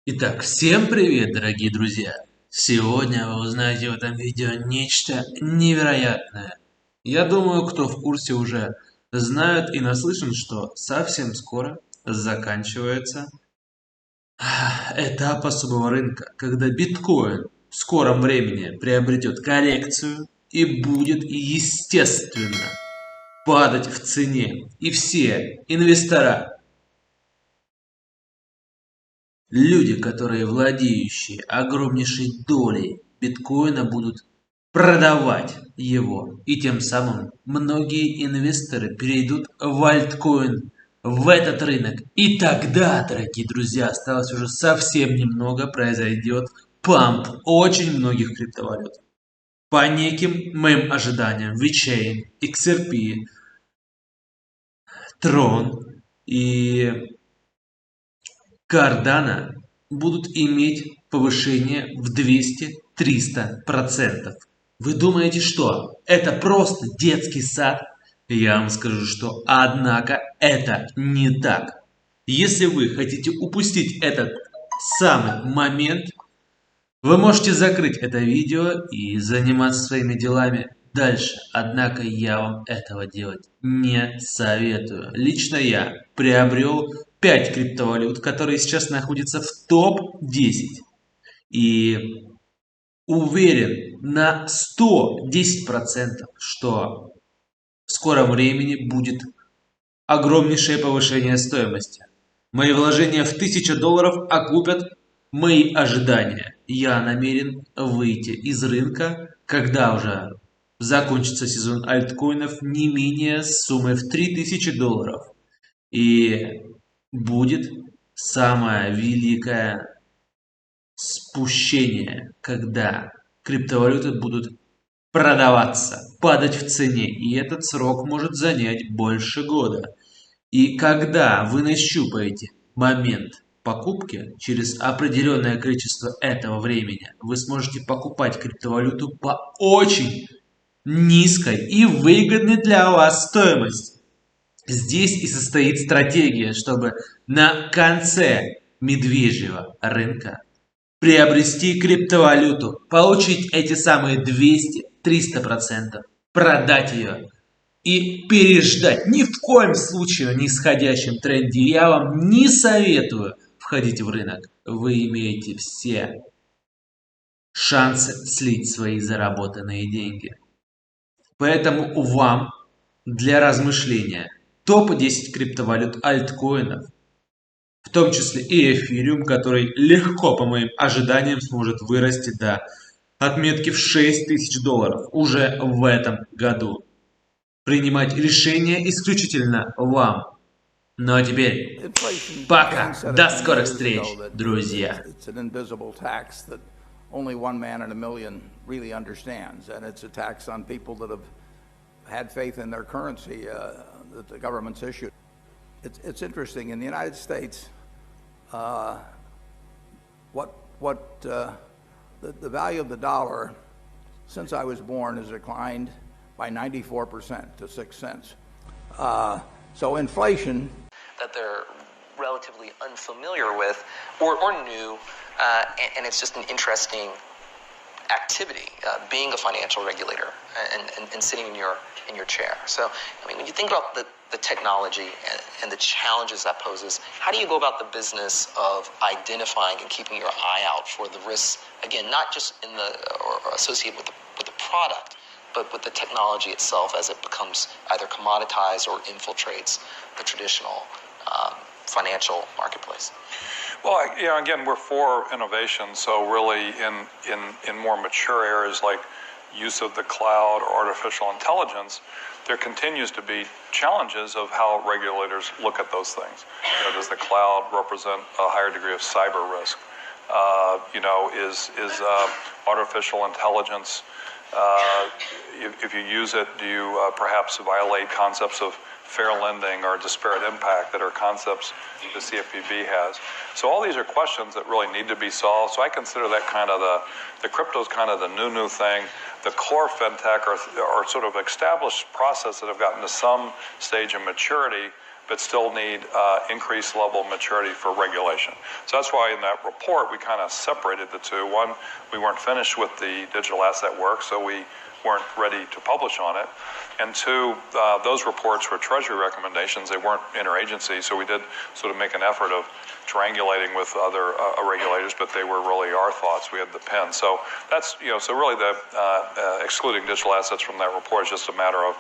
Итак, всем привет, дорогие друзья! Сегодня вы узнаете в этом видео нечто невероятное. Я думаю, кто в курсе уже знают и наслышан, что совсем скоро заканчивается этап особого рынка, когда биткоин в скором времени приобретет коррекцию и будет, естественно, падать в цене. И все инвестора, люди, которые владеющие огромнейшей долей биткоина, будут продавать его. И тем самым многие инвесторы перейдут в альткоин, в этот рынок. И тогда, дорогие друзья, осталось уже совсем немного, произойдет памп очень многих криптовалют. По неким моим ожиданиям, VeChain, XRP, Tron и Cardano будут иметь повышение в 200-300%. Вы думаете, что это просто детский сад? Я вам скажу, что однако это не так. Если вы хотите упустить этот самый момент, вы можете закрыть это видео и заниматься своими делами дальше. Однако я вам этого делать не советую. Лично я приобрел 5 криптовалют, которые сейчас находятся в топ-10. И уверен на 110%, что в скором времени будет огромнейшее повышение стоимости. Мои вложения в $1000 окупят мои ожидания. Я намерен выйти из рынка, когда уже закончится сезон альткоинов, не менее суммой в $3000. И будет самое великое спущение, когда криптовалюты будут продаваться, падать в цене. И этот срок может занять больше года. И когда вы нащупаете момент покупки, через определенное количество этого времени вы сможете покупать криптовалюту по очень низкой и выгодной для вас стоимости. Здесь и состоит стратегия, чтобы на конце медвежьего рынка приобрести криптовалюту, получить эти самые 200-300%, продать ее и переждать. Ни в коем случае на нисходящем тренде я вам не советую входить в рынок. Вы имеете все шансы слить свои заработанные деньги. Поэтому вам для размышления топ-10 криптовалют альткоинов, в том числе и эфириум, который легко, по моим ожиданиям, сможет вырасти до отметки в $6000 уже в этом году. Принимать решения исключительно вам. Ну а теперь пока. До скорых встреч, друзья. Only one man in a million really understands, and it's a tax on people that have had faith in their currency that the government's issued. It's interesting in the United States. The value of the dollar since I was born has declined by 94% to 6 cents. So inflation that they're relatively unfamiliar with or new, and it's just an interesting activity, being a financial regulator and sitting in your chair. So, I mean, when you think about the technology and the challenges that poses, how do you go about the business of identifying and keeping your eye out for the risks, again, not just in or associated with the product, but with the technology itself as it becomes either commoditized or infiltrates the traditional financial marketplace? Well, again, we're for innovation. So really in more mature areas like use of the cloud or artificial intelligence, there continues to be challenges of how regulators look at those things. Does the cloud represent a higher degree of cyber risk? Is artificial intelligence, if you use it, do you perhaps violate concepts of fair lending or disparate impact that are concepts the CFPB has? So all these are questions that really need to be solved. So I consider that kind of the crypto's kind of the new thing. The core fintech are sort of established process that have gotten to some stage of maturity but still need increased level of maturity for regulation. So that's why in that report we kind of separated the two. One, we weren't finished with the digital asset work, so we weren't ready to publish on it. And two, those reports were Treasury recommendations. They weren't interagency, so we did sort of make an effort of triangulating with other regulators, but they were really our thoughts. We had the pen. So that's, so really the excluding digital assets from that report is just a matter of,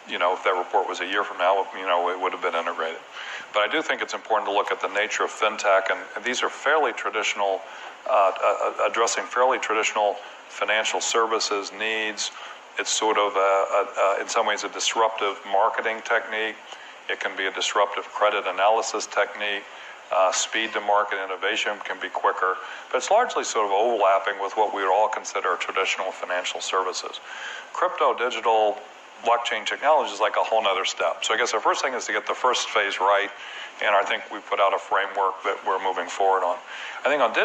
if that report was a year from now, it would have been integrated. But I do think it's important to look at the nature of fintech, and these are fairly traditional, addressing fairly traditional financial services needs. It's sort of, in some ways, a disruptive marketing technique. It can be a disruptive credit analysis technique. Speed to market innovation can be quicker, but it's largely sort of overlapping with what we would all consider traditional financial services. Crypto, digital, blockchain technology is like a whole nother step. So I guess the first thing is to get the first phase right, and I think we put out a framework that we're moving forward on. I think on digital,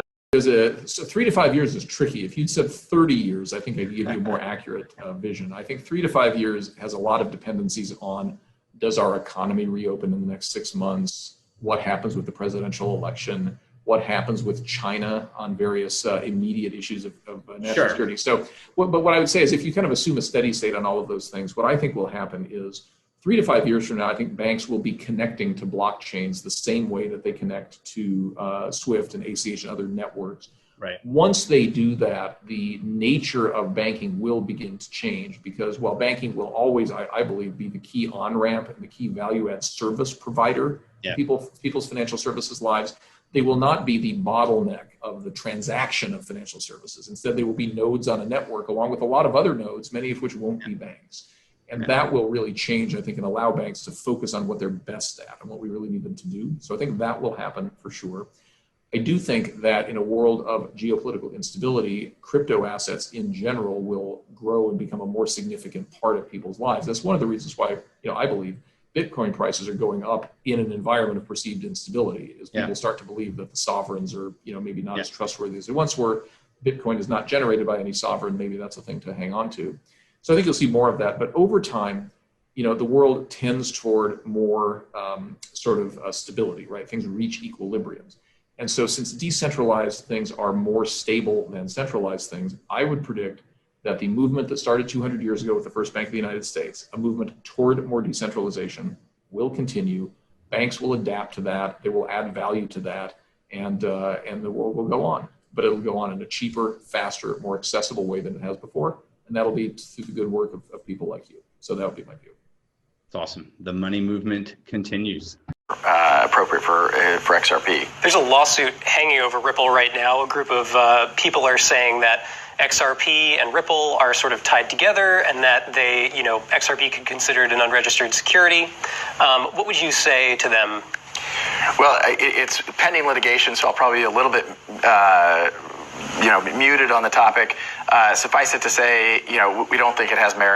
so 3 to 5 years is tricky. If you'd said 30 years, I think I'd give you a more accurate vision. I think 3 to 5 years has a lot of dependencies on, does our economy reopen in the next 6 months? What happens with the presidential election? What happens with China on various immediate issues of national security? So, but what I would say is, if you kind of assume a steady state on all of those things, what I think will happen is 3 to 5 years from now, I think banks will be connecting to blockchains the same way that they connect to SWIFT and ACH and other networks. Right. Once they do that, the nature of banking will begin to change, because while banking will always, I believe, be the key on-ramp and the key value-add service provider in people's financial services lives, they will not be the bottleneck of the transaction of financial services. Instead, they will be nodes on a network along with a lot of other nodes, many of which won't be banks. And that will really change, I think, and allow banks to focus on what they're best at and what we really need them to do. So I think that will happen for sure. I do think that in a world of geopolitical instability, crypto assets in general will grow and become a more significant part of people's lives. That's one of the reasons why, I believe Bitcoin prices are going up in an environment of perceived instability, as people start to believe that the sovereigns are, maybe not as trustworthy as they once were. Bitcoin is not generated by any sovereign. Maybe that's a thing to hang on to. So I think you'll see more of that. But over time, the world tends toward more stability, right? Things reach equilibriums. And so since decentralized things are more stable than centralized things, I would predict that the movement that started 200 years ago with the first Bank of the United States, a movement toward more decentralization, will continue. Banks will adapt to that. They will add value to that, and the world will go on. But it'll go on in a cheaper, faster, more accessible way than it has before. And that'll be through the good work of people like you. So that would be my view. It's awesome. The money movement continues. Appropriate for XRP. There's a lawsuit hanging over Ripple right now. A group of people are saying that XRP and Ripple are sort of tied together, and that they, XRP could consider it an unregistered security. What would you say to them? Well, it's pending litigation, so I'll probably be a little bit, muted on the topic. Suffice it to say, we don't think it has merit.